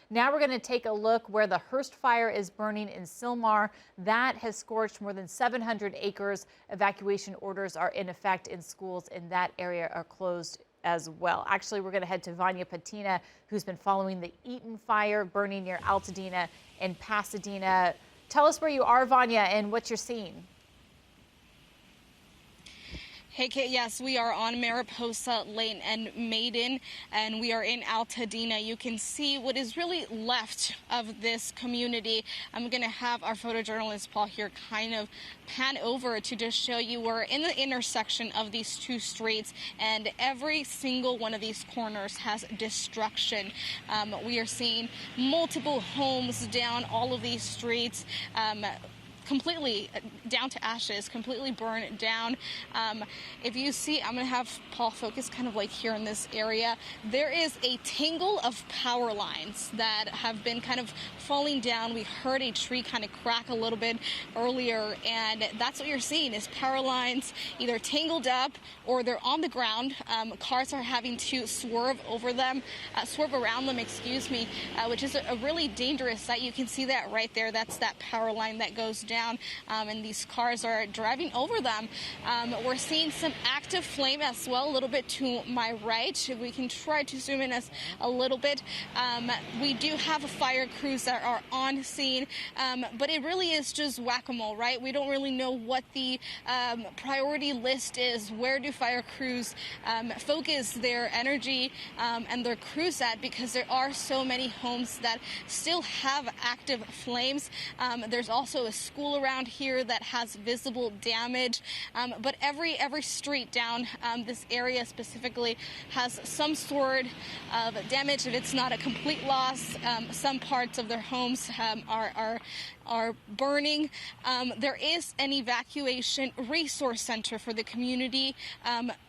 Now we're going to take a look where the Hearst fire is burning in Sylmar. That has scorched more than 700 acres. Evacuation orders are in effect, and schools in that area are closed as well. Actually, we're going to head to Vanya Patina, who's been following the Eaton fire burning near Altadena and Pasadena. Tell us where you are, Vanya, and what you're seeing. Hey, Kate, yes, we are on Mariposa Lane and Maiden, and we are in Altadena. You can see what is really left of this community. I'm going to have our photojournalist Paul here kind of pan over to just show you we're in the intersection of these two streets, and every single one of these corners has destruction. We are seeing multiple homes down all of these streets. Completely down to ashes, completely burned down. If you see, I'm going to have Paul focus kind of like here in this area. There is a tangle of power lines that have been kind of falling down. We heard a tree kind of crack a little bit earlier, and that's what you're seeing is power lines either tangled up or they're on the ground. Cars are having to swerve around them, which is a really dangerous sight. You can see that right there. That's that power line that goes down. And these cars are driving over them. We're seeing some active flame as well, a little bit to my right. We can try to zoom in a little bit. We do have fire crews that are on scene, but it really is just whack-a-mole, right? We don't really know what the priority list is. Where do fire crews focus their energy and their crews at? Because there are so many homes that still have active flames. There's also a school around here that has visible damage, but every street down this area specifically has some sort of damage. If it's not a complete loss, some parts of their homes are burning. There is an evacuation resource center for the community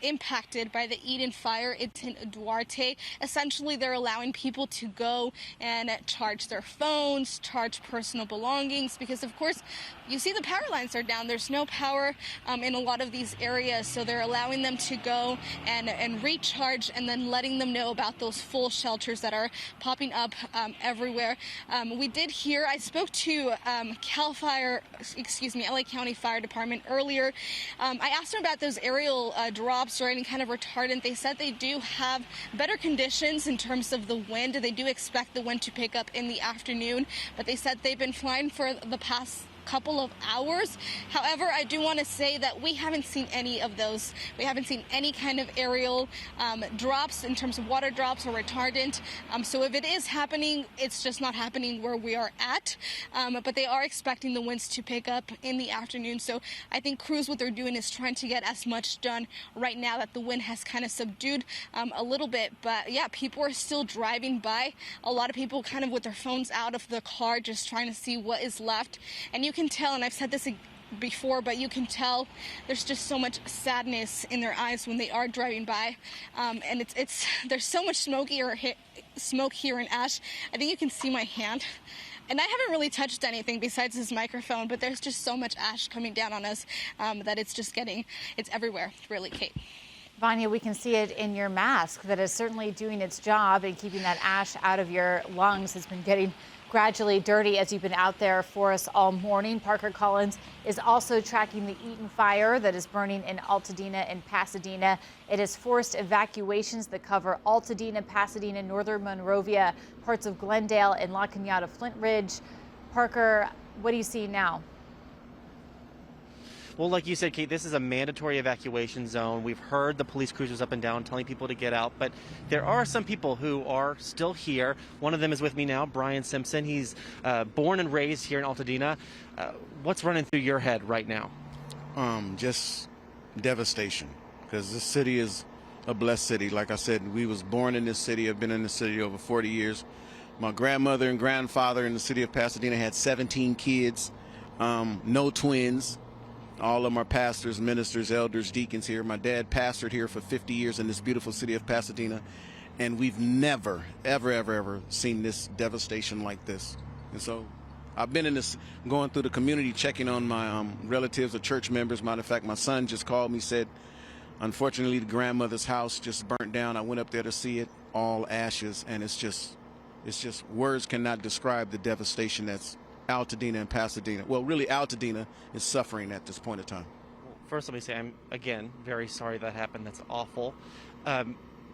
impacted by the Eden fire. It's in Duarte. Essentially, they're allowing people to go and charge their phones, charge personal belongings, because of course you see the power lines are down. There's no power in a lot of these areas, so they're allowing them to go and recharge, and then letting them know about those full shelters that are popping up everywhere. I spoke to LA County Fire Department earlier. I asked them about those aerial drops or any kind of retardant. They said they do have better conditions in terms of the wind. They do expect the wind to pick up in the afternoon, but they said they've been flying for the past couple of hours. However, I do want to say that we haven't seen any of those. We haven't seen any kind of aerial drops in terms of water drops or retardant. So if it is happening, it's just not happening where we are at. But they are expecting the winds to pick up in the afternoon. So I think crews, what they're doing is trying to get as much done right now that the wind has kind of subdued a little bit. But yeah, people are still driving by. A lot of people kind of with their phones out of the car, just trying to see what is left. And you can tell, and I've said this before, but you can tell there's just so much sadness in their eyes when they are driving by, and there's so much smoke here and ash. I think you can see my hand, and I haven't really touched anything besides this microphone, but there's just so much ash coming down on us that it's everywhere, really, Kate. Vanya, we can see it in your mask that is certainly doing its job and keeping that ash out of your lungs. Has been getting gradually dirty as you've been out there for us all morning. Parker Collins is also tracking the Eaton fire that is burning in Altadena and Pasadena. It has forced evacuations that cover Altadena, Pasadena, northern Monrovia, parts of Glendale and La Cañada, Flint Ridge. Parker, what do you see now? Well, like you said, Kate, this is a mandatory evacuation zone. We've heard the police cruisers up and down telling people to get out, but there are some people who are still here. One of them is with me now, Brian Simpson. He's born and raised here in Altadena. What's running through your head right now? Just devastation, because this city is a blessed city. Like I said, we was born in this city. I've been in this city over 40 years. My grandmother and grandfather in the city of Pasadena had 17 kids, no twins. All of them are pastors, ministers, elders, deacons here. My dad pastored here for 50 years in this beautiful city of Pasadena, and we've never, ever seen this devastation like this. And so I've been in this, going through the community, checking on my relatives or church members. Matter of fact, my son just called me, said, unfortunately, the grandmother's house just burnt down. I went up there to see it, all ashes, and it's it's just words cannot describe the devastation that's Altadena and Pasadena. Well, really, Altadena is suffering at this point in time. First, let me say I'm, again, very sorry that happened. That's awful.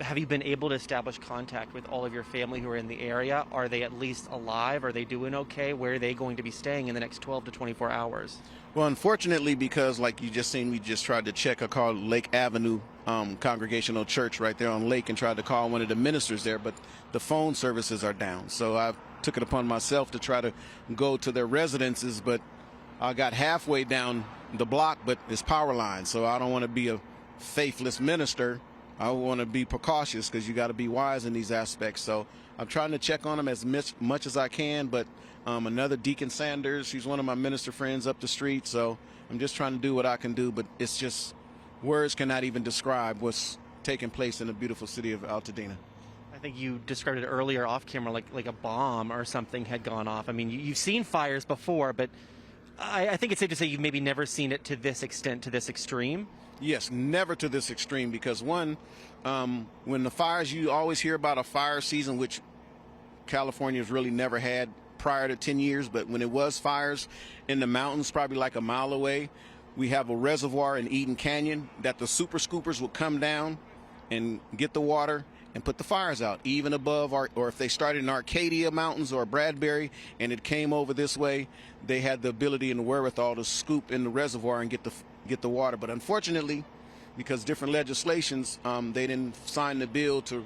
Have you been able to establish contact with all of your family who are in the area? Are they at least alive? Are they doing okay? Where are they going to be staying in the next 12 to 24 hours? Well, unfortunately, because like you just seen, we just tried to check. I called Lake Avenue Congregational Church right there on Lake and tried to call one of the ministers there, but the phone services are down. So I took it upon myself to try to go to their residences, but I got halfway down the block, but it's power lines. So I don't want to be a faithless minister. I want to be precautious because you got to be wise in these aspects. So I'm trying to check on them as much as I can, but another Deacon Sanders, he's one of my minister friends up the street. So I'm just trying to do what I can do, but it's just words cannot even describe what's taking place in the beautiful city of Altadena. I think you described it earlier off camera like a bomb or something had gone off. I mean, you've seen fires before, but I think it's safe to say you've maybe never seen it to this extent, to this extreme. Yes, never to this extreme, because one, when the fires, you always hear about a fire season, which California's really never had prior to 10 years, but when it was fires in the mountains, probably like a mile away, we have a reservoir in Eden Canyon that the super scoopers would come down and get the water and put the fires out, even above or if they started in Arcadia Mountains or Bradbury and it came over this way, they had the ability and the wherewithal to scoop in the reservoir and get the water. But unfortunately, because different legislations, they didn't sign the bill to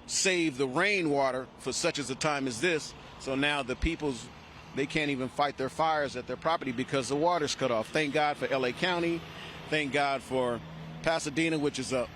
save the rainwater for such as a time as this. So now the they can't even fight their fires at their property because the water's cut off. Thank God for LA County. Thank God for Pasadena, which is a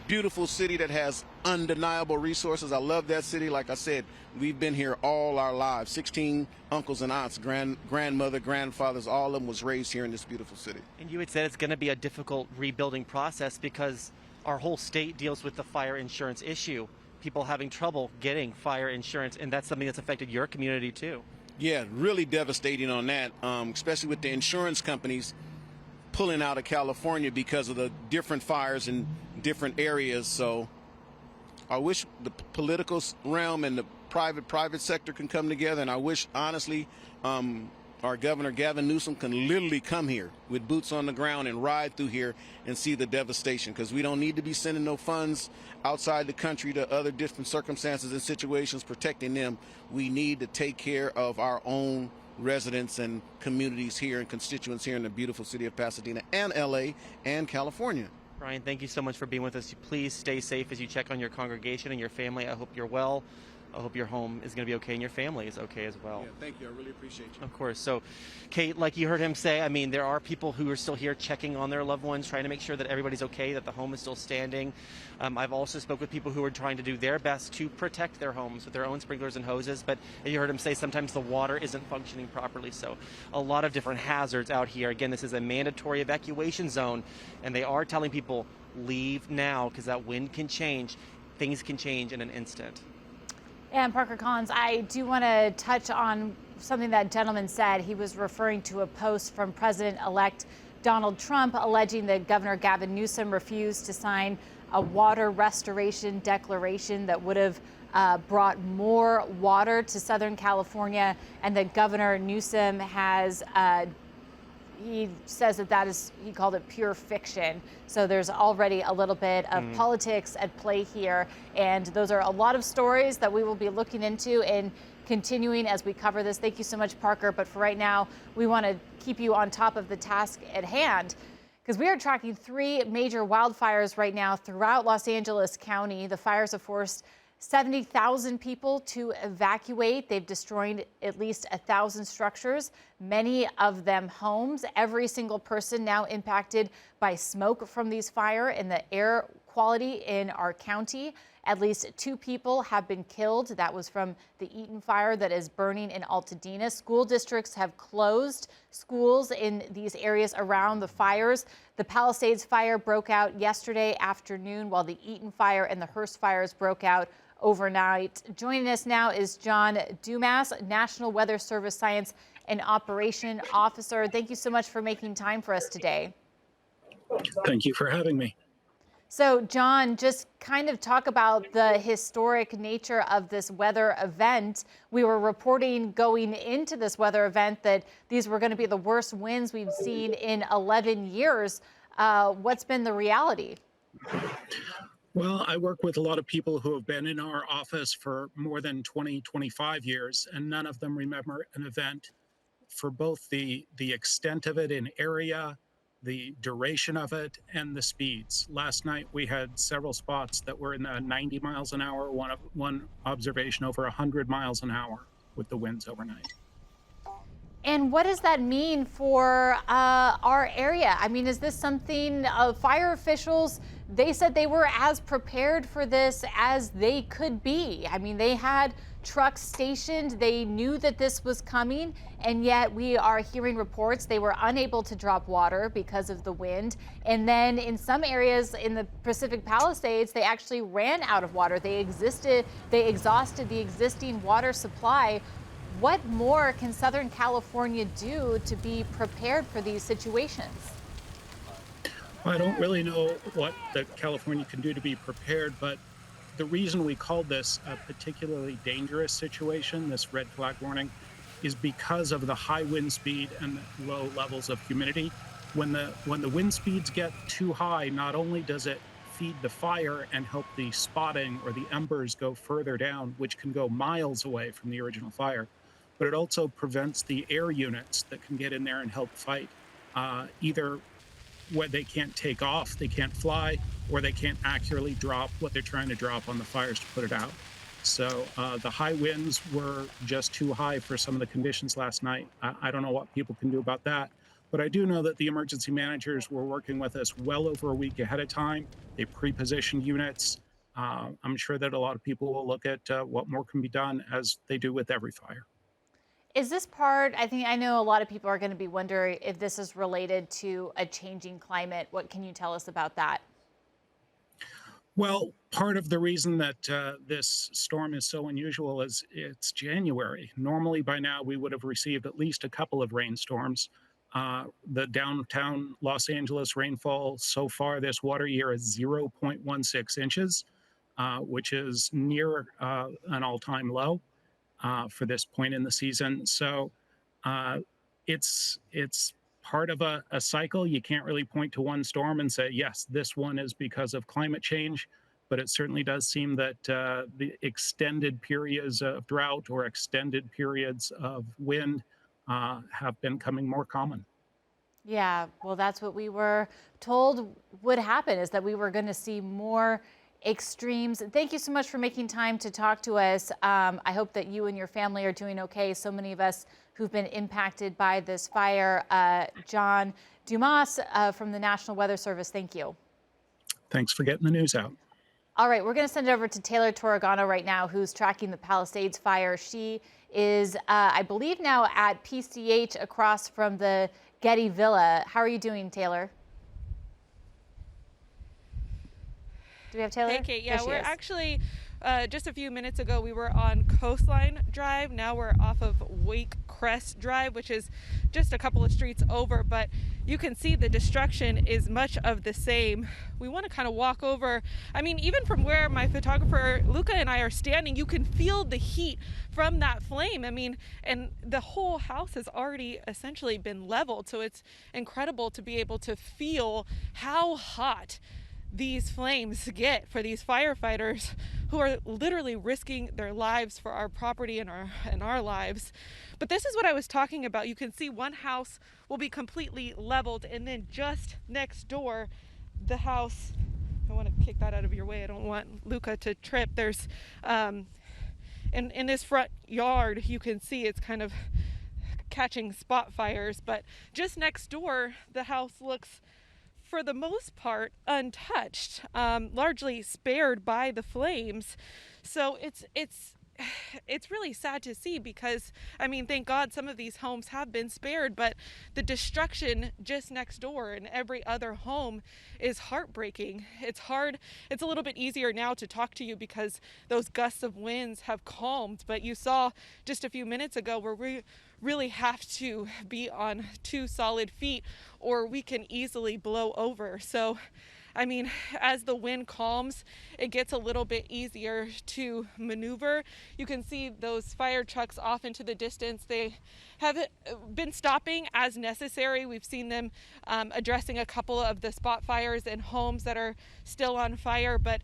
beautiful city that has undeniable resources. I love that city. Like I said, we've been here all our lives. 16 uncles and aunts, grandmother, grandfathers, all of them was raised here in this beautiful city. And you had said it's going to be a difficult rebuilding process because our whole state deals with the fire insurance issue. People having trouble getting fire insurance, and that's something that's affected your community too. Yeah, really devastating on that, especially with the insurance companies pulling out of California because of the different fires in different areas. So I wish the political realm and the private sector can come together, and I wish, honestly, our governor, Gavin Newsom, can literally come here with boots on the ground and ride through here and see the devastation, because we don't need to be sending no funds outside the country to other different circumstances and situations protecting them. We need to take care of our own residents and communities here and constituents here in the beautiful city of Pasadena and LA and California. Brian, thank you so much for being with us. Please stay safe as you check on your congregation and your family. I hope you're well. I hope your home is going to be okay and your family is okay as well. Yeah, thank you. I really appreciate you. Of course. So, Kate, like you heard him say, I mean, there are people who are still here checking on their loved ones, trying to make sure that everybody's okay, that the home is still standing. I've also spoke with people who are trying to do their best to protect their homes with their own sprinklers and hoses. But you heard him say sometimes the water isn't functioning properly. So a lot of different hazards out here. Again, this is a mandatory evacuation zone, and they are telling people leave now because that wind can change. Things can change in an instant. And Parker Collins, I do want to touch on something that gentleman said. He was referring to a post from President-elect Donald Trump alleging that Governor Gavin Newsom refused to sign a water restoration declaration that would have brought more water to Southern California, and that Governor Newsom has he says that is, he called it pure fiction. So there's already a little bit of politics at play here. And those are a lot of stories that we will be looking into and continuing as we cover this. Thank you so much, Parker. But for right now, we want to keep you on top of the task at hand, because we are tracking 3 major wildfires right now throughout Los Angeles County. The fires have forced 70,000 people to evacuate. They've destroyed at least 1,000 structures, many of them homes. Every single person now impacted by smoke from these fires and the air quality in our county. At least 2 people have been killed. That was from the Eaton fire that is burning in Altadena. School districts have closed schools in these areas around the fires. The Palisades fire broke out yesterday afternoon, while the Eaton fire and the Hearst fires broke out overnight. Joining us now is John Dumas, National Weather Service Science and Operation Officer. Thank you so much for making time for us today. Thank you for having me. So, John, just kind of talk about the historic nature of this weather event. We were reporting going into this weather event that these were going to be the worst winds we've seen in 11 years. What's been the reality? Well, I work with a lot of people who have been in our office for more than 20, 25 years, and none of them remember an event for both the extent of it in area, the duration of it, and the speeds. Last night we had several spots that were in the 90 miles an hour, one observation over 100 miles an hour with the winds overnight. And what does that mean for our area? I mean, is this something fire officials, they said they were as prepared for this as they could be. I mean, they had trucks stationed. They knew that this was coming. And yet we are hearing reports they were unable to drop water because of the wind. And then in some areas in the Pacific Palisades, they actually ran out of water. They exhausted the existing water supply. What more can Southern California do to be prepared for these situations? I don't really know what California can do to be prepared, but the reason we called this a particularly dangerous situation, this red flag warning, is because of the high wind speed and the low levels of humidity. When the wind speeds get too high, not only does it feed the fire and help the spotting or the embers go further down, which can go miles away from the original fire, but it also prevents the air units that can get in there and help fight, either where they can't take off, they can't fly, or they can't accurately drop what they're trying to drop on the fires to put it out. So the high winds were just too high for some of the conditions last night. I don't know what people can do about that, but I do know that the emergency managers were working with us well over a week ahead of time. They pre-positioned units. I'm sure that a lot of people will look at what more can be done, as they do with every fire. Is this part, I know a lot of people are going to be wondering if this is related to a changing climate. What can you tell us about that? Well, part of the reason that this storm is so unusual is it's January. Normally, by now, we would have received at least a couple of rainstorms. The downtown Los Angeles rainfall so far this water year is 0.16 inches, which is near an all-time low for this point in the season. So it's part of a cycle. You can't really point to one storm and say, yes, this one is because of climate change. But it certainly does seem that the extended periods of drought or extended periods of wind have been becoming more common. Yeah, well, that's what we were told would happen, is that we were going to see more extremes. Thank you so much for making time to talk to us. I hope that you and your family are doing okay. So many of us who've been impacted by this fire. John Dumas from the National Weather Service, thank you. Thanks for getting the news out. All right, we're going to send it over to Taylor Torregano right now, who's tracking the Palisades fire. She is, I believe, now at PCH across from the Getty Villa. How are you doing, Taylor? Do we have Taylor? Hey, Kate. Yeah, we're actually just a few minutes ago we were on Coastline Drive. Now we're off of Wake Crest Drive, which is just a couple of streets over. But you can see the destruction is much of the same. We want to kind of walk over. I mean, even from where my photographer Luca and I are standing, you can feel the heat from that flame. I mean, and the whole house has already essentially been leveled. So it's incredible to be able to feel how hot these flames get for these firefighters who are literally risking their lives for our property and our lives. But this is what I was talking about. You can see one house will be completely leveled, and then just next door, the house, I want to kick that out of your way. I don't want Luca to trip. There's in this front yard, you can see it's kind of catching spot fires, but just next door, the house looks, for the most part, untouched, largely spared by the flames. So it's really sad to see, because, I mean, thank God some of these homes have been spared, but the destruction just next door in every other home is heartbreaking. It's hard. It's a little bit easier now to talk to you because those gusts of winds have calmed, but you saw just a few minutes ago where we really have to be on 2 solid feet or we can easily blow over. So I mean, as the wind calms, it gets a little bit easier to maneuver. You can see those fire trucks off into the distance. They have been stopping as necessary. We've seen them addressing a couple of the spot fires in homes that are still on fire, but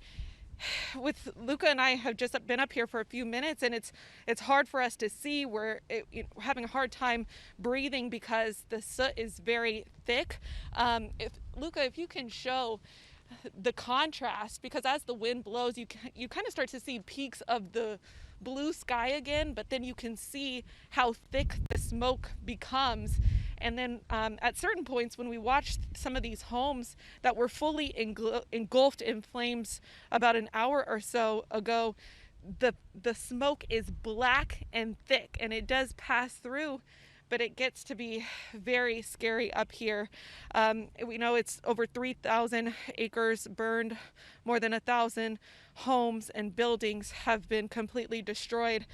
with Luca and I have just been up here for a few minutes, and it's hard for us to see. We're having a hard time breathing because the soot is very thick. If you can show the contrast, because as the wind blows, you kind of start to see peaks of the blue sky again, but then you can see how thick the smoke becomes. And then at certain points, when we watched some of these homes that were fully engulfed in flames about an hour or so ago, the smoke is black and thick, and it does pass through, but it gets to be very scary up here. We know it's over 3,000 acres burned, more than 1,000 homes and buildings have been completely destroyed.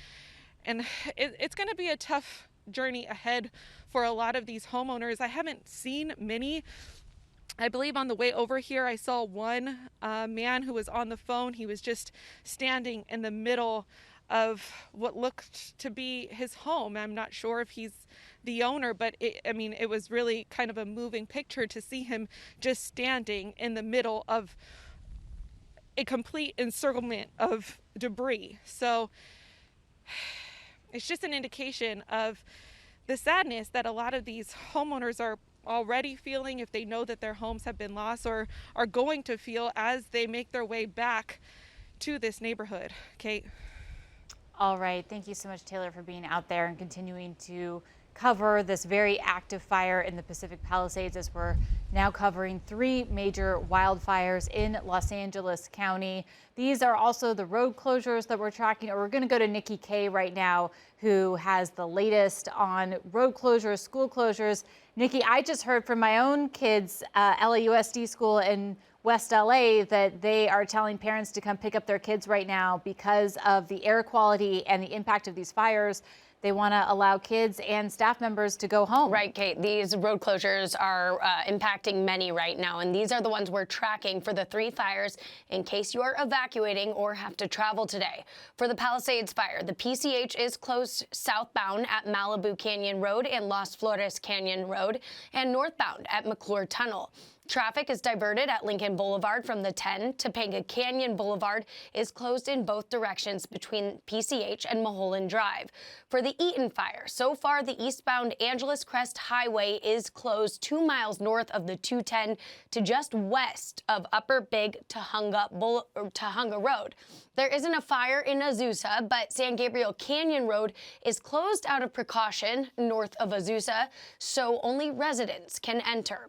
And it's going to be a tough journey ahead for a lot of these homeowners. I haven't seen many. I believe on the way over here, I saw one man who was on the phone. He was just standing in the middle of what looked to be his home. I'm not sure if he's the owner, but it was really kind of a moving picture to see him just standing in the middle of a complete encirclement of debris. So it's just an indication of the sadness that a lot of these homeowners are already feeling if they know that their homes have been lost, or are going to feel as they make their way back to this neighborhood. Kate. All right. Thank you so much, Taylor, for being out there and continuing to cover this very active fire in the Pacific Palisades, as we're now covering 3 major wildfires in Los Angeles County. These are also the road closures that we're tracking. Or we're going to go to Nikki Kay right now, who has the latest on road closures, school closures. Nikki, I just heard from my own kids' LAUSD school in West LA that they are telling parents to come pick up their kids right now because of the air quality and the impact of these fires. They want to allow kids and staff members to go home. Right, Kate. These road closures are impacting many right now, and these are the ones we're tracking for the 3 fires in case you are evacuating or have to travel today. For the Palisades fire, the PCH is closed southbound at Malibu Canyon Road and Los Flores Canyon Road, and northbound at McClure Tunnel. Traffic is diverted at Lincoln Boulevard from the 10. Topanga Canyon Boulevard is closed in both directions between PCH and Mulholland Drive. For the Eaton fire, so far the eastbound Angeles Crest Highway is closed 2 miles north of the 210 to just west of Upper Big Tahunga Road. There isn't a fire in Azusa, but San Gabriel Canyon Road is closed out of precaution north of Azusa, so only residents can enter.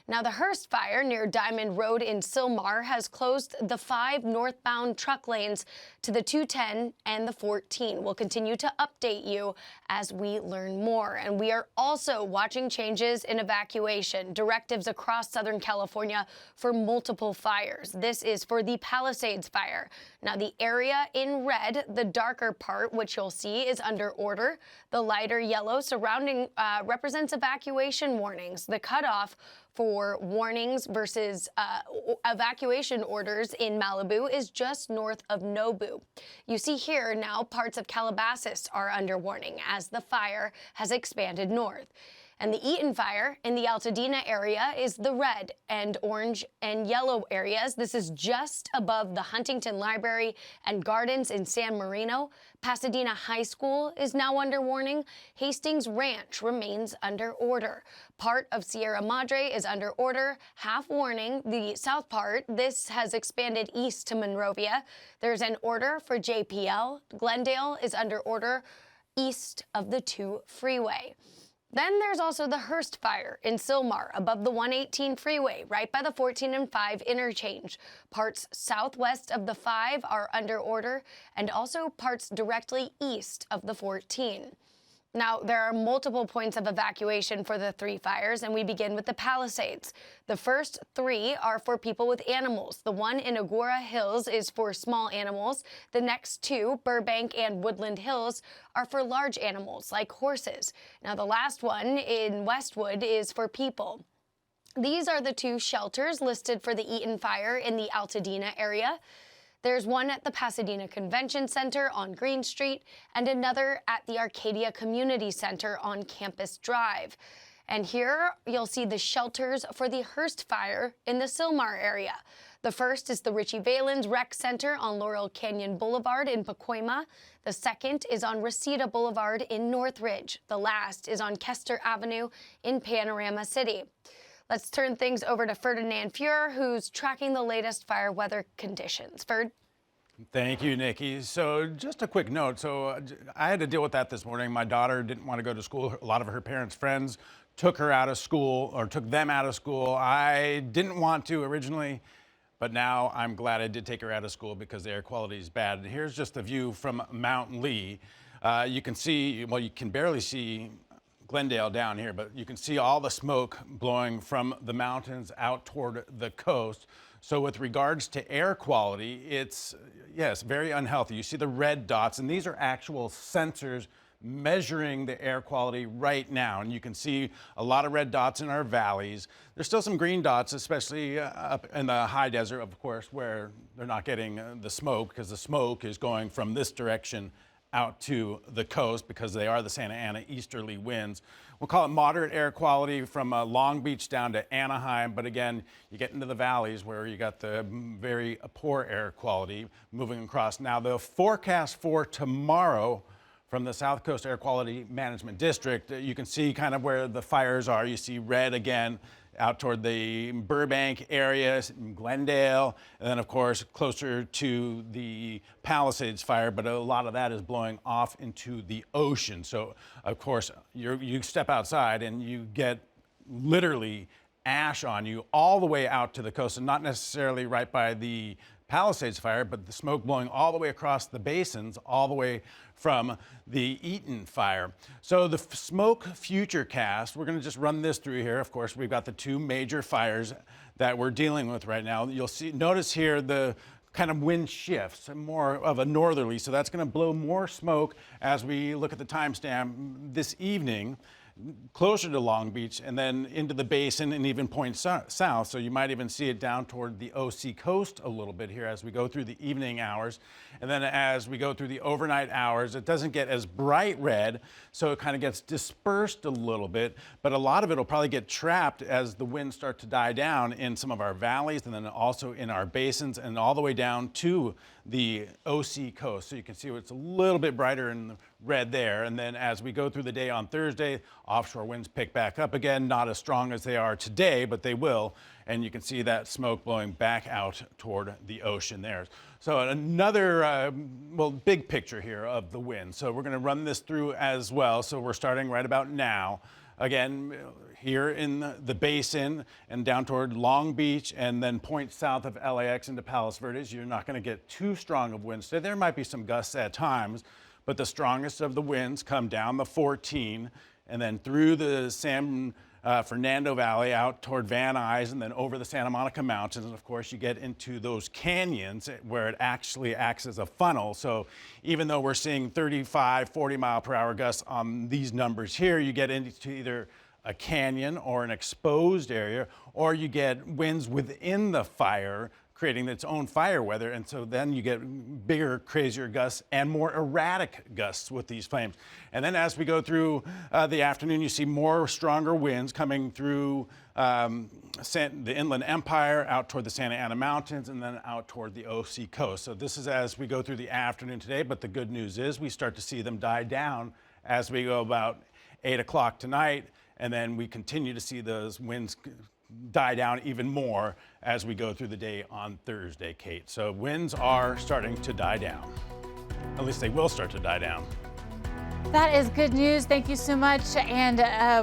Now, the Hearst fire near Diamond Road in Sylmar has closed the 5 northbound truck lanes to the 210 and the 14. We'll continue to update you as we learn more. And we are also watching changes in evacuation directives across Southern California for multiple fires. This is for the Palisades fire. Now, the area in red, the darker part, which you'll see, is under order. The lighter yellow surrounding represents evacuation warnings. The cutoff for warnings versus evacuation orders in Malibu is just north of Nobu. You see here now parts of Calabasas are under warning as the fire has expanded north. And the Eaton fire in the Altadena area is the red and orange and yellow areas. This is just above the Huntington Library and Gardens in San Marino. Pasadena High School is now under warning. Hastings Ranch remains under order. Part of Sierra Madre is under order, half warning. The south part, this has expanded east to Monrovia. There's an order for JPL. Glendale is under order east of the 2 freeway. Then there's also the Hearst fire in Sylmar above the 118 freeway, right by the 14 and 5 interchange. Parts southwest of the 5 are under order, and also parts directly east of the 14. Now, there are multiple points of evacuation for the 3 fires, and we begin with the Palisades. The first 3 are for people with animals. The one in Agoura Hills is for small animals. The next 2, Burbank and Woodland Hills, are for large animals like horses. Now, the last one in Westwood is for people. These are the two shelters listed for the Eaton fire in the Altadena area. There's one at the Pasadena Convention Center on Green Street and another at the Arcadia Community Center on Campus Drive. And here you'll see the shelters for the Hearst fire in the Sylmar area. The first is the Richie Valens Rec Center on Laurel Canyon Boulevard in Pacoima. The second is on Reseda Boulevard in Northridge. The last is on Kester Avenue in Panorama City. Let's turn things over to Ferdinand Fuhrer, who's tracking the latest fire weather conditions. Ferd? Thank you, Nikki. So just a quick note. So I had to deal with that this morning. My daughter didn't want to go to school. A lot of her parents' friends took her out of school or took them out of school. I didn't want to originally, but now I'm glad I did take her out of school because the air quality is bad. Here's just a view from Mount Lee. You can see, well, you can barely see Glendale down here, but you can see all the smoke blowing from the mountains out toward the coast. So with regards to air quality, it's, yes, very unhealthy. You see the red dots, and these are actual sensors measuring the air quality right now. And you can see a lot of red dots in our valleys. There's still some green dots, especially up in the high desert, of course, where they're not getting the smoke because the smoke is going from this direction out to the coast because they are the Santa Ana easterly winds. We'll call it moderate air quality from Long Beach down to Anaheim, but again, you get into the valleys where you got the very poor air quality moving across. Now, the forecast for tomorrow from the South Coast Air Quality Management District, you can see kind of where the fires are. You see red again out toward the Burbank area, Glendale, and then of course closer to the Palisades fire, but a lot of that is blowing off into the ocean. So of course you step outside and you get literally ash on you all the way out to the coast, and not necessarily right by the Palisades fire, but the smoke blowing all the way across the basins, all the way from the Eaton fire. So the smoke future cast, we're going to just run this through here. Of course, we've got the two major fires that we're dealing with right now. You'll see, notice here the kind of wind shifts, more of a northerly, so that's going to blow more smoke as we look at the timestamp this evening, closer to Long Beach and then into the basin and even points south. So you might even see it down toward the OC coast a little bit here as we go through the evening hours. And then as we go through the overnight hours, it doesn't get as bright red, so it kind of gets dispersed a little bit, but a lot of it will probably get trapped as the winds start to die down in some of our valleys and then also in our basins and all the way down to the OC coast. So you can see it's a little bit brighter in the red there. And then as we go through the day on Thursday, offshore winds pick back up again, not as strong as they are today, but they will. And you can see that smoke blowing back out toward the ocean there. So another, big picture here of the wind. So we're gonna run this through as well. So we're starting right about now. Again, here in the basin and down toward Long Beach and then points south of LAX into Palos Verdes, you're not going to get too strong of winds. So there might be some gusts at times, but the strongest of the winds come down the 14 and then through the San Fernando Valley out toward Van Nuys and then over the Santa Monica Mountains. And of course, you get into those canyons where it actually acts as a funnel. So even though we're seeing 35, 40 mile per hour gusts on these numbers here, you get into either a canyon or an exposed area, or you get winds within the fire creating its own fire weather, and so then you get bigger, crazier gusts and more erratic gusts with these flames. And then as we go through the afternoon, you see more stronger winds coming through the Inland Empire, out toward the Santa Ana Mountains, and then out toward the OC coast. So this is as we go through the afternoon today, but the good news is we start to see them die down as we go about 8 o'clock tonight, and then we continue to see those winds die down even more as we go through the day on Thursday, Kate. So winds are starting to die down. At least they will start to die down. That is good news. Thank you so much. And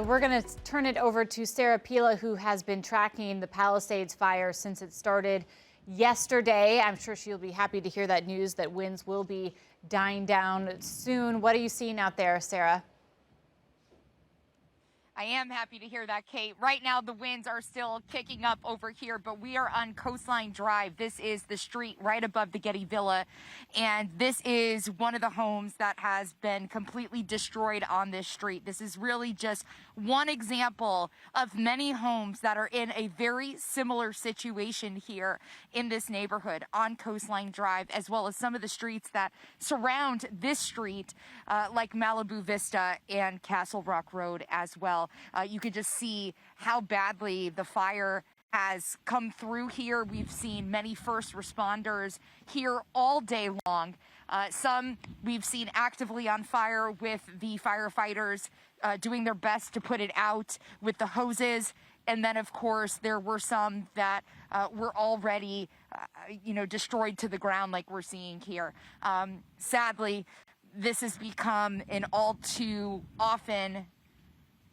we're going to turn it over to Sarah Pila, who has been tracking the Palisades fire since it started yesterday. I'm sure she'll be happy to hear that news that winds will be dying down soon. What are you seeing out there, Sarah? I am happy to hear that, Kate. Right now, the winds are still kicking up over here, but we are on Coastline Drive. This is the street right above the Getty Villa, and this is one of the homes that has been completely destroyed on this street. This is really just one example of many homes that are in a very similar situation here in this neighborhood on Coastline Drive, as well as some of the streets that surround this street, like Malibu Vista and Castle Rock Road as well. You can just see how badly the fire has come through here. We've seen many first responders here all day long. Some we've seen actively on fire with the firefighters doing their best to put it out with the hoses. And then, of course, there were some that were already, destroyed to the ground like we're seeing here. Sadly, this has become an all too often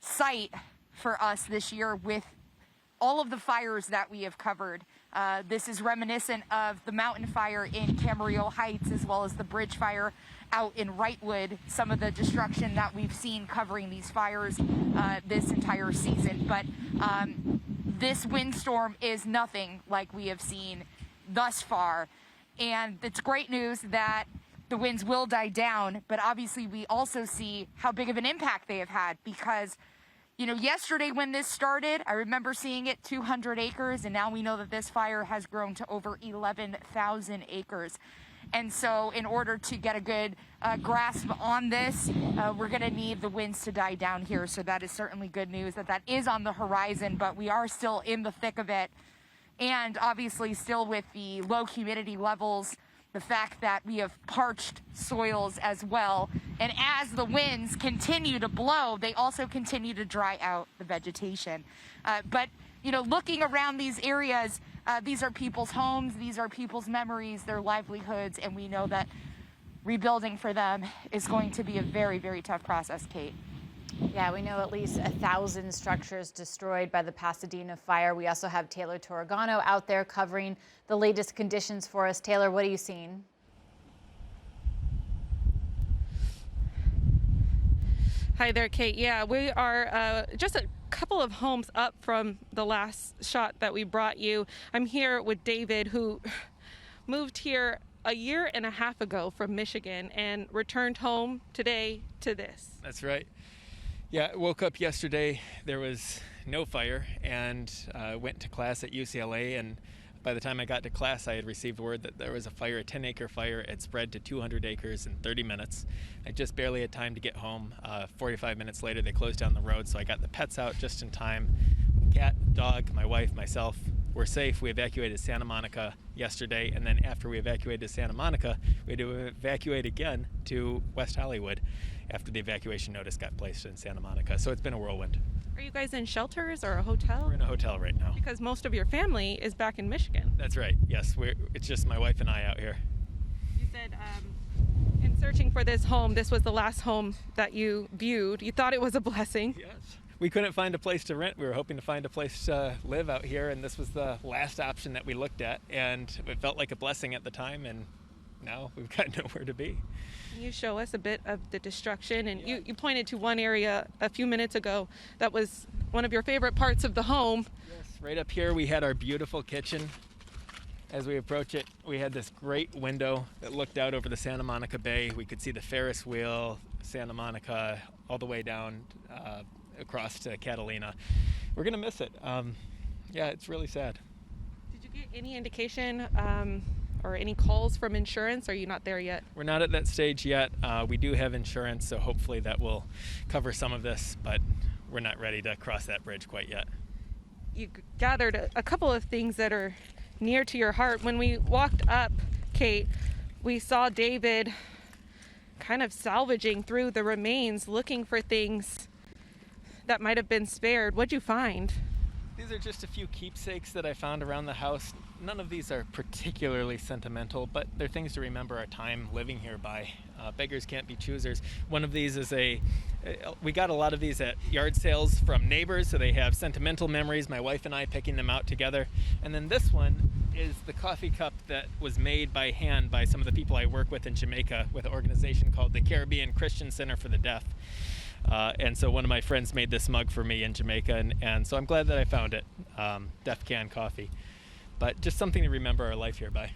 sight for us this year with all of the fires that we have covered. This is reminiscent of the mountain fire in Camarillo Heights, as well as the bridge fire out in Wrightwood, some of the destruction that we've seen covering these fires this entire season. But this windstorm is nothing like we have seen thus far. And it's great news that the winds will die down, but obviously we also see how big of an impact they have had because, yesterday when this started, I remember seeing it 200 acres, and now we know that this fire has grown to over 11,000 acres. And so in order to get a good grasp on this, we're going to need the winds to die down here. So that is certainly good news that is on the horizon, but we are still in the thick of it. And obviously still with the low humidity levels, the fact that we have parched soils as well. And as the winds continue to blow, they also continue to dry out the vegetation. But looking around these areas, these are people's homes, these are people's memories, their livelihoods, and we know that rebuilding for them is going to be a very, very tough process, Kate. Yeah, we know at least 1,000 structures destroyed by the Pasadena fire. We also have Taylor Torregano out there covering the latest conditions for us. Taylor, what are you seeing? Hi there, Kate. Yeah, we are just a couple of homes up from the last shot that we brought you. I'm here with David, who moved here a year and a half ago from Michigan and returned home today to this. That's right. Yeah, I woke up yesterday, there was no fire, and went to class at UCLA, and by the time I got to class, I had received word that there was a fire, a 10-acre fire. It spread to 200 acres in 30 minutes. I just barely had time to get home. 45 minutes later, they closed down the road, so I got the pets out just in time. Cat, dog, my wife, myself, we're safe. We evacuated Santa Monica yesterday, and then after we evacuated Santa Monica, we had to evacuate again to West Hollywood after the evacuation notice got placed in Santa Monica. So it's been a whirlwind. Are you guys in shelters or a hotel? We're in a hotel right now. Because most of your family is back in Michigan. That's right. Yes, it's just my wife and I out here. You said in searching for this home, this was the last home that you viewed. You thought it was a blessing. Yes. We couldn't find a place to rent. We were hoping to find a place to live out here, and this was the last option that we looked at, and it felt like a blessing at the time, and now we've got nowhere to be. Can you show us a bit of the destruction? And yeah. You pointed to one area a few minutes ago that was one of your favorite parts of the home. Yes, right up here we had our beautiful kitchen. As we approach it, we had this great window that looked out over the Santa Monica Bay. We could see the Ferris wheel, Santa Monica, all the way down across to Catalina. We're going to miss it. Yeah, it's really sad. Did you get any indication or any calls from insurance? Are you not there yet? We're not at that stage yet. We do have insurance, so hopefully that will cover some of this, but we're not ready to cross that bridge quite yet. You gathered a couple of things that are near to your heart. When we walked up, Kate, we saw David kind of salvaging through the remains, looking for things that might have been spared. What'd you find? These are just a few keepsakes that I found around the house. None of these are particularly sentimental, but they're things to remember our time living here by. Beggars can't be choosers. One of these is we got a lot of these at yard sales from neighbors, so they have sentimental memories, my wife and I picking them out together. And then this one is the coffee cup that was made by hand by some of the people I work with in Jamaica with an organization called the Caribbean Christian Center for the Deaf. And so one of my friends made this mug for me in Jamaica, and so I'm glad that I found it. Def Can Coffee. But just something to remember our life here by.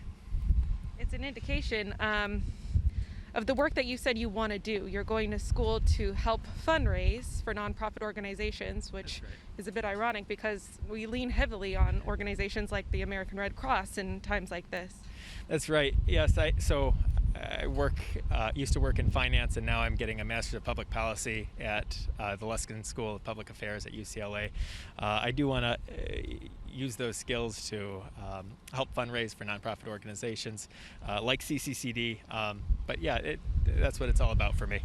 It's an indication of the work that you said you want to do. You're going to school to help fundraise for nonprofit organizations, which is a bit ironic because we lean heavily on organizations like the American Red Cross in times like this. That's right. Yes. I used to work in finance, and now I'm getting a Master's of Public Policy at the Luskin School of Public Affairs at UCLA. I do want to use those skills to help fundraise for nonprofit organizations like CCCD. But yeah, that's what it's all about for me.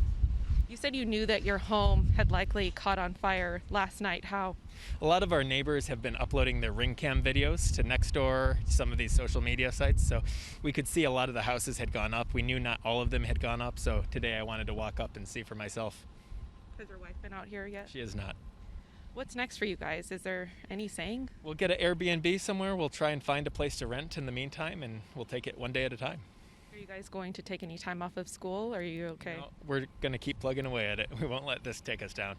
You said you knew that your home had likely caught on fire last night. How? A lot of our neighbors have been uploading their ring cam videos to Nextdoor, some of these social media sites, so we could see a lot of the houses had gone up. We knew not all of them had gone up, so today I wanted to walk up and see for myself. Has your wife been out here yet? She is not. What's next for you guys? Is there any saying? We'll get an Airbnb somewhere. We'll try and find a place to rent in the meantime, and we'll take it one day at a time. Are you guys going to take any time off of school? Are you okay? No, we're going to keep plugging away at it. We won't let this take us down.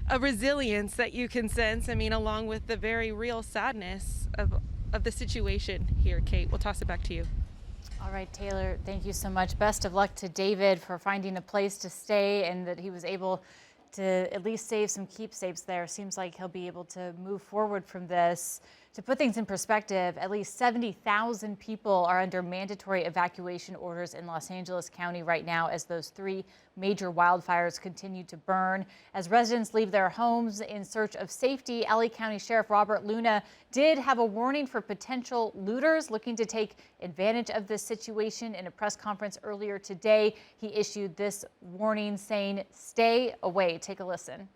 A resilience that you can sense, I mean, along with the very real sadness of the situation here. Kate, we'll toss it back to you. All right, Taylor, thank you so much. Best of luck to David for finding a place to stay and that he was able to at least save some keepsakes there. Seems like he'll be able to move forward from this. To put things in perspective, at least 70,000 people are under mandatory evacuation orders in Los Angeles County right now as those 3 major wildfires continue to burn. As residents leave their homes in search of safety, LA County Sheriff Robert Luna did have a warning for potential looters looking to take advantage of this situation. In a press conference earlier today, he issued this warning saying, "Stay away." Take a listen.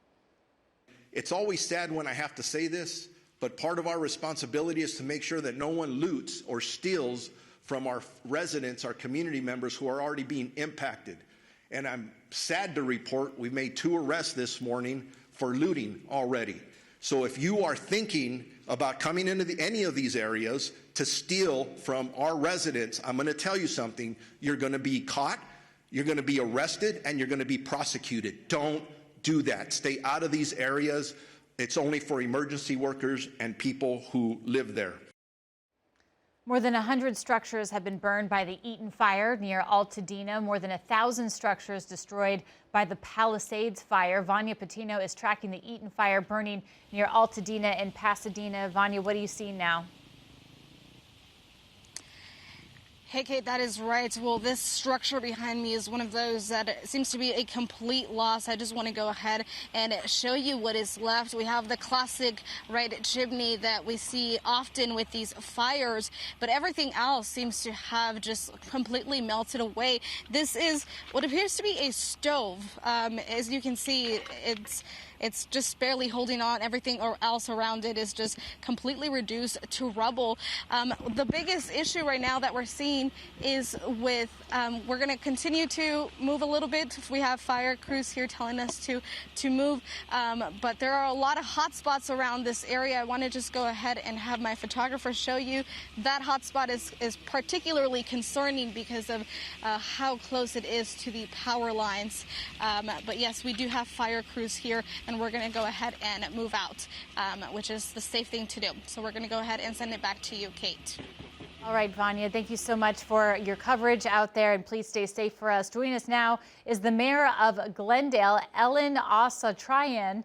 It's always sad when I have to say this, but part of our responsibility is to make sure that no one loots or steals from our residents, our community members who are already being impacted. And I'm sad to report we've made 2 arrests this morning for looting already. So if you are thinking about coming into any of these areas to steal from our residents, I'm going to tell you something. You're going to be caught, you're going to be arrested, and you're going to be prosecuted. Don't do that. Stay out of these areas. It's only for emergency workers and people who live there. More than 100 structures have been burned by the Eaton fire near Altadena. More than 1,000 structures destroyed by the Palisades fire. Vanya Patino is tracking the Eaton fire burning near Altadena in Pasadena. Vanya, what are you seeing now? Hey, Kate, that is right. Well, this structure behind me is one of those that seems to be a complete loss. I just want to go ahead and show you what is left. We have the classic red chimney that we see often with these fires, but everything else seems to have just completely melted away. This is what appears to be a stove. As you can see, it's just barely holding on. Everything else around it is just completely reduced to rubble. The biggest issue right now that we're seeing is with, we're going to continue to move a little bit. We have fire crews here telling us to move, but there are a lot of hot spots around this area. I want to just go ahead and have my photographer show you. That hot spot is particularly concerning because of how close it is to the power lines. But yes, we do have fire crews here, and we're going to go ahead and move out, which is the safe thing to do. So we're going to go ahead and send it back to you, Kate. All right, Vanya, thank you so much for your coverage out there, and please stay safe for us. Joining us now is the mayor of Glendale, Ellen Asatryan.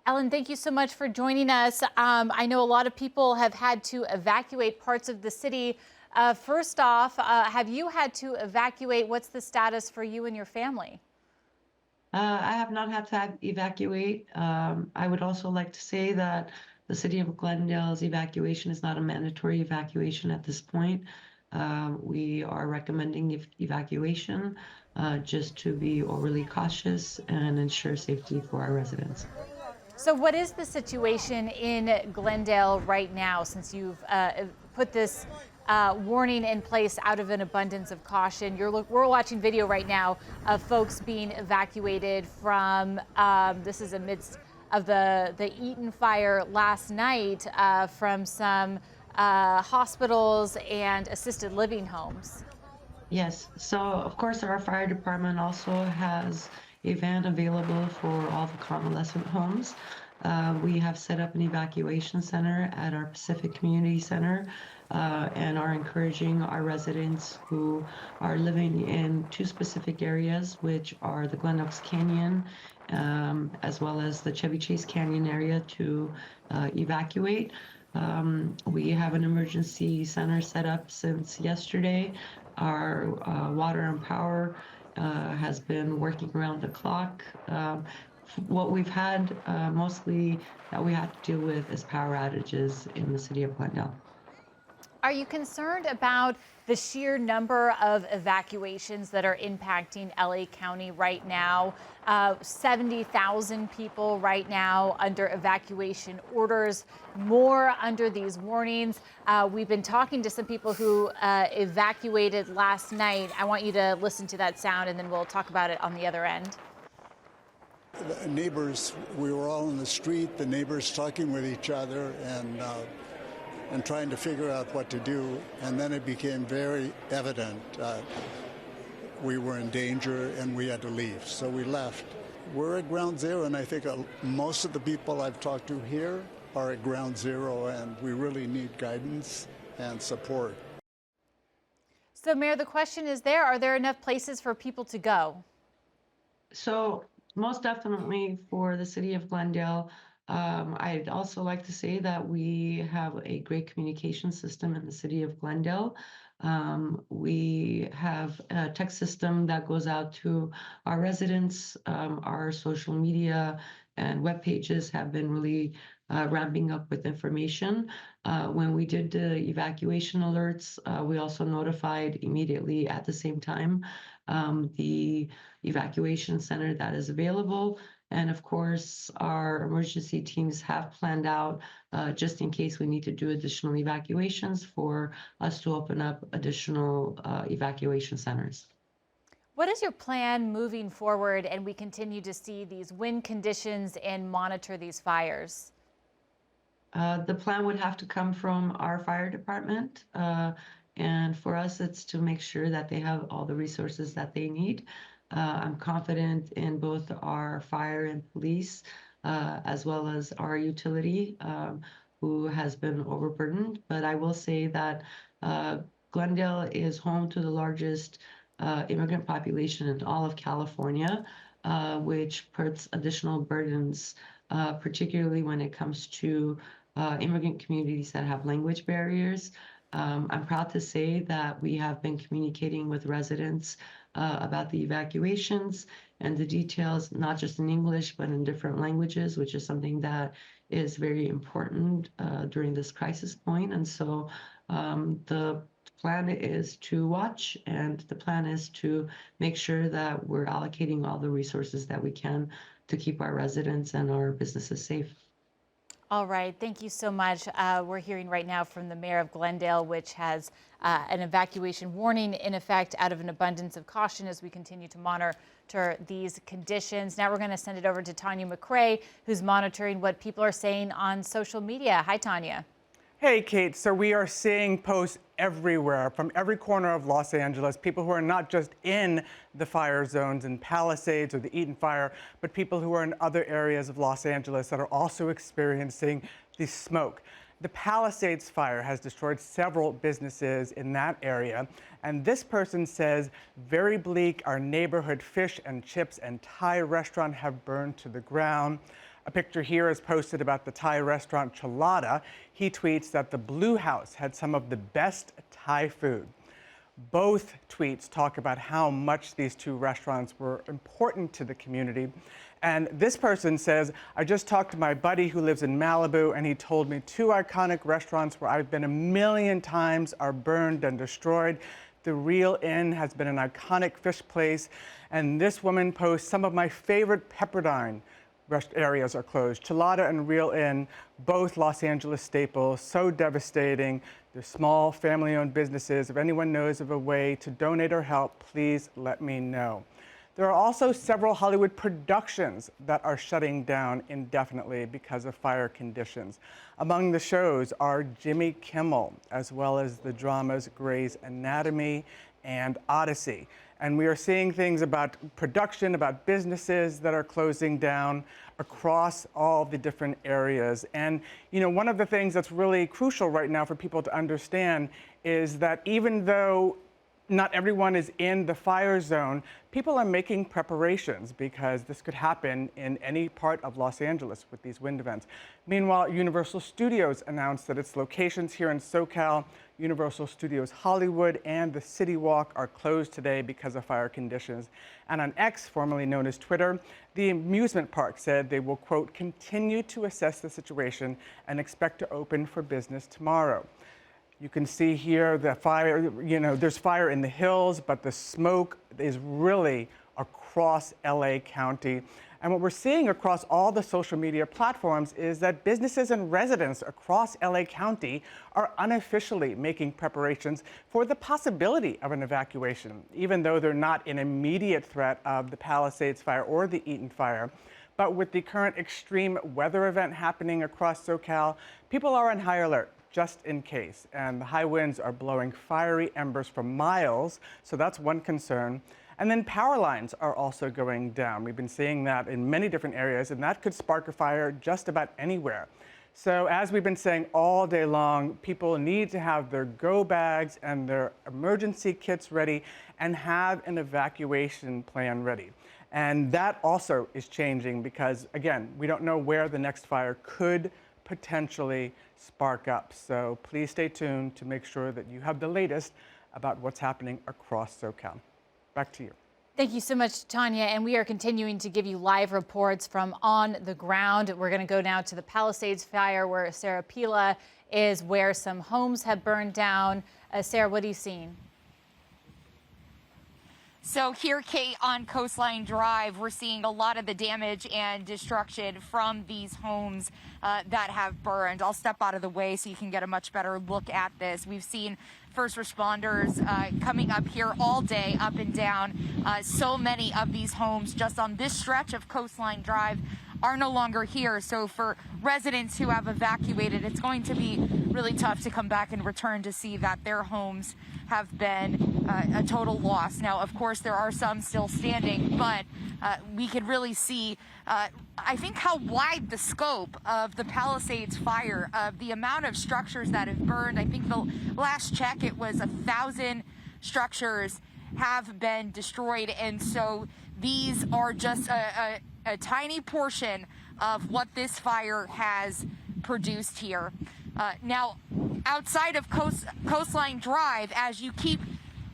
Ellen, thank you so much for joining us. I know a lot of people have had to evacuate parts of the city. First off, have you had to evacuate? What's the status for you and your family? I have not had to evacuate. I would also like to say that the city of Glendale's evacuation is not a mandatory evacuation at this point. We are recommending evacuation just to be overly cautious and ensure safety for our residents. So what is the situation in Glendale right now, since you've put this warning in place out of an abundance of caution? We're watching video right now of folks being evacuated from, this is amidst of the Eaton fire last night, from some hospitals and assisted living homes. Yes, so of course our fire department also has a van available for all the convalescent homes. We have set up an evacuation center at our Pacific Community Center and are encouraging our residents who are living in two specific areas, which are the Glen Oaks Canyon as well as the Chevy Chase Canyon area, to evacuate. We have an emergency center set up since yesterday. Our water and power has been working around the clock. What we've had mostly that we have to deal with is power outages in the city of Glendale. Are you concerned about the sheer number of evacuations that are impacting LA County right now? 70,000 people right now under evacuation orders, more under these warnings. We've been talking to some people who evacuated last night. I want you to listen to that sound, and then we'll talk about it on the other end. The neighbors, we were all in the street, the neighbors talking with each other and trying to figure out what to do. And then it became very evident we were in danger and we had to leave. So we left. We're at ground zero, and I think most of the people I've talked to here are at ground zero, and we really need guidance and support. So, Mayor, the question is are there enough places for people to go? So most definitely for the city of Glendale. I'd also like to say that we have a great communication system in the city of Glendale. We have a text system that goes out to our residents. Our social media and web pages have been really ramping up with information. When we did the evacuation alerts, we also notified immediately at the same time the evacuation center that is available. And of course, our emergency teams have planned out just in case we need to do additional evacuations for us to open up additional evacuation centers. What is your plan moving forward and we continue to see these wind conditions and monitor these fires? The plan would have to come from our fire department. And for us, it's to make sure that they have all the resources that they need. I'm confident in both our fire and police, as well as our utility, who has been overburdened. But I will say that Glendale is home to the largest immigrant population in all of California, which puts additional burdens, particularly when it comes to immigrant communities that have language barriers. I'm proud to say that we have been communicating with residents about the evacuations and the details, not just in English, but in different languages, which is something that is very important during this crisis point. And so the plan is to watch, and the plan is to make sure that we're allocating all the resources that we can to keep our residents and our businesses safe. All right, thank you so much. We're hearing right now from the mayor of Glendale, which has an evacuation warning in effect out of an abundance of caution as we continue to monitor these conditions. Now we're going to send it over to Tanya McRae, who's monitoring what people are saying on social media. Hi, Tanya. Hey, Kate. So we are seeing posts everywhere from every corner of Los Angeles, people who are not just in the fire zones in Palisades or the Eaton fire, but people who are in other areas of Los Angeles that are also experiencing the smoke. The Palisades fire has destroyed several businesses in that area. And this person says, very bleak, our neighborhood fish and chips and Thai restaurant have burned to the ground. A picture here is posted about the Thai restaurant Chelada. He tweets that the Blue House had some of the best Thai food. Both tweets talk about how much these two restaurants were important to the community. And this person says, I just talked to my buddy who lives in Malibu, and he told me two iconic restaurants where I've been 1,000,000 times are burned and destroyed. The Real Inn has been an iconic fish place. And this woman posts some of my favorite Pepperdine rest areas are closed. Chelada and Real Inn, both Los Angeles staples, so devastating. They're small, family-owned businesses. If anyone knows of a way to donate or help, please let me know. There are also several Hollywood productions that are shutting down indefinitely because of fire conditions. Among the shows are Jimmy Kimmel, as well as the dramas Grey's Anatomy and Odyssey. And we are seeing things about production, about businesses that are closing down across all the different areas. And, one of the things that's really crucial right now for people to understand is that even though not everyone is in the fire zone, people are making preparations because this could happen in any part of Los Angeles with these wind events. Meanwhile, Universal Studios announced that its locations here in SoCal, Universal Studios Hollywood and the City Walk, are closed today because of fire conditions. And on X, formerly known as Twitter, the amusement park said they will, quote, continue to assess the situation and expect to open for business tomorrow. You can see here the fire, there's fire in the hills, but the smoke is really across LA County. And what we're seeing across all the social media platforms is that businesses and residents across LA County are unofficially making preparations for the possibility of an evacuation, even though they're not in immediate threat of the Palisades fire or the Eaton fire. But with the current extreme weather event happening across SoCal, people are on high alert, just in case. And the high winds are blowing fiery embers for miles, so that's one concern. And then power lines are also going down. We've been seeing that in many different areas, and that could spark a fire just about anywhere. So as we've been saying all day long, people need to have their go bags and their emergency kits ready and have an evacuation plan ready. And that also is changing because, again, we don't know where the next fire could potentially spark up. So please stay tuned to make sure that you have the latest about what's happening across SoCal. Back to you. Thank you so much, Tanya. And we are continuing to give you live reports from on the ground. We're going to go now to the Palisades fire where Sarah Pila is, where some homes have burned down. Sarah, what are you seeing? So here, Kate, on Coastline Drive, we're seeing a lot of the damage and destruction from these homes that have burned. I'll step out of the way so you can get a much better look at this. We've seen first responders coming up here all day, up and down. So many of these homes just on this stretch of Coastline Drive are no longer here. So for residents who have evacuated, it's going to be really tough to come back and return to see that their homes have been a total loss. Now, of course, there are some still standing, but we could really see, I think, how wide the scope of the Palisades fire, the amount of structures that have burned. I think the last check, it was 1,000 structures have been destroyed. And so these are just a tiny portion of what this fire has produced here. Now, outside of Coastline Drive, as you keep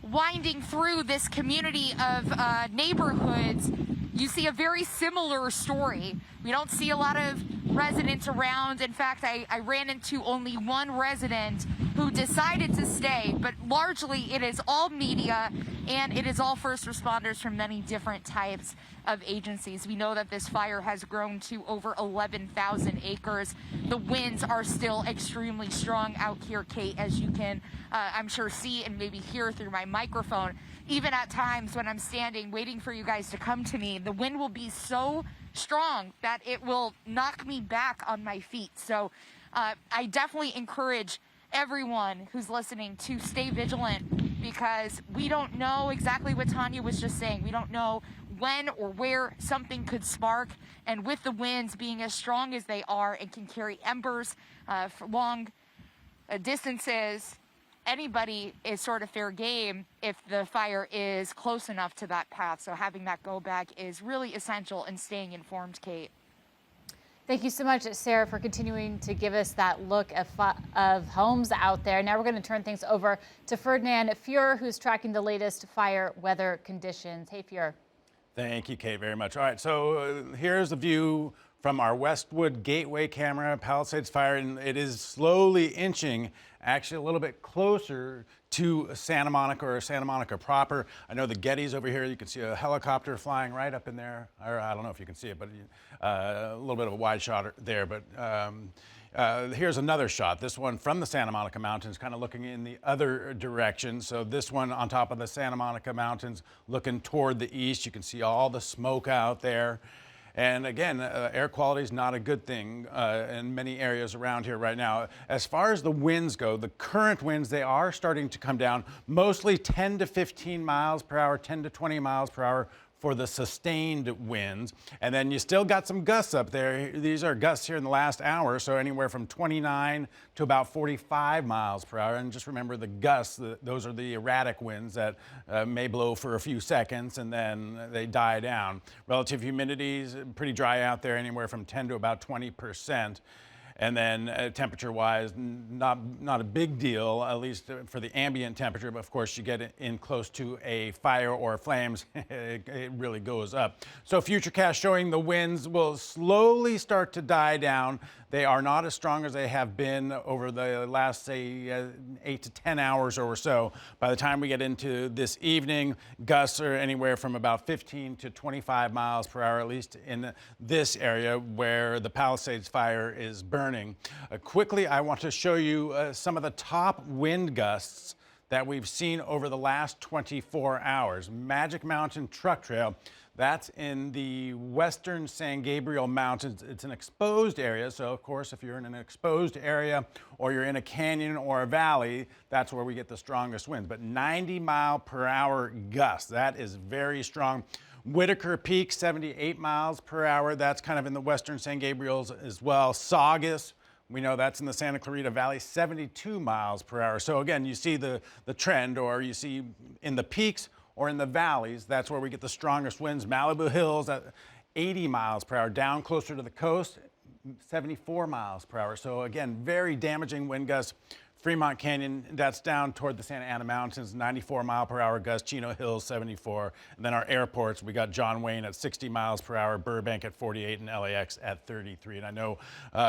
winding through this community of neighborhoods, you see a very similar story. We don't see a lot of residents around. In fact, I ran into only one resident who decided to stay, but largely it is all media and it is all first responders from many different types of agencies. We know that this fire has grown to over 11,000 acres. The winds are still extremely strong out here, Kate, as you can, I'm sure, see and maybe hear through my microphone. Even at times when I'm standing waiting for you guys to come to me, the wind will be so strong that it will knock me back on my feet. So I definitely encourage everyone who's listening to stay vigilant, because we don't know exactly what Tanya was just saying. We don't know when or where something could spark, and with the winds being as strong as they are and can carry embers for long distances, anybody is sort of fair game if the fire is close enough to that path. So having that go bag is really essential in staying informed, Kate. Thank you so much, Sarah, for continuing to give us that look of homes out there. Now we're going to turn things over to Ferdinand Fuhrer, who's tracking the latest fire weather conditions. Hey, Fuhrer. Thank you, Kate, very much. All right, so here's the view from our Westwood Gateway camera, Palisades fire, and it is slowly inching actually a little bit closer to Santa Monica or Santa Monica proper. I know the Getty's over here. You can see a helicopter flying right up in there. Or I don't know if you can see it, but a little bit of a wide shot there. But here's another shot. This one from the Santa Monica Mountains, kind of looking in the other direction. So this one on top of the Santa Monica Mountains, looking toward the east. You can see all the smoke out there. And again, air quality is not a good thing in many areas around here right now. As far as the winds go, the current winds, they are starting to come down, mostly 10 to 15 miles per hour, 10 to 20 miles per hour for the sustained winds. And then you still got some gusts up there. These are gusts here in the last hour, so anywhere from 29 to about 45 miles per hour. And just remember the gusts, those are the erratic winds that may blow for a few seconds and then they die down. Relative humidity is pretty dry out there, anywhere from 10 to about 20%. And then temperature-wise, not a big deal, at least for the ambient temperature. But of course, you get in close to a fire or flames, it really goes up. So Futurecast showing the winds will slowly start to die down. They are not as strong as they have been over the last, say, 8 to 10 hours or so. By the time we get into this evening, gusts are anywhere from about 15 to 25 miles per hour, at least in this area where the Palisades fire is burning. Quickly, I want to show you some of the top wind gusts that we've seen over the last 24 hours. Magic Mountain Truck Trail. That's in the western San Gabriel Mountains. It's an exposed area, so of course, if you're in an exposed area or you're in a canyon or a valley, that's where we get the strongest winds. But 90-mile-per-hour gusts, that is very strong. Whitaker Peak, 78 miles per hour. That's kind of in the western San Gabriels as well. Saugus, we know that's in the Santa Clarita Valley, 72 miles per hour. So again, you see the trend, or you see in the peaks or in the valleys, that's where we get the strongest winds. Malibu Hills at 80 miles per hour, down closer to the coast, 74 miles per hour. So again, very damaging wind gusts. Fremont Canyon, that's down toward the Santa Ana Mountains, 94 mile per hour gusts. Chino Hills, 74. And then our airports, we got John Wayne at 60 miles per hour, Burbank at 48, and LAX at 33. And I know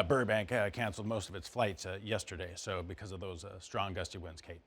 Burbank canceled most of its flights yesterday, so because of those strong gusty winds, Kate.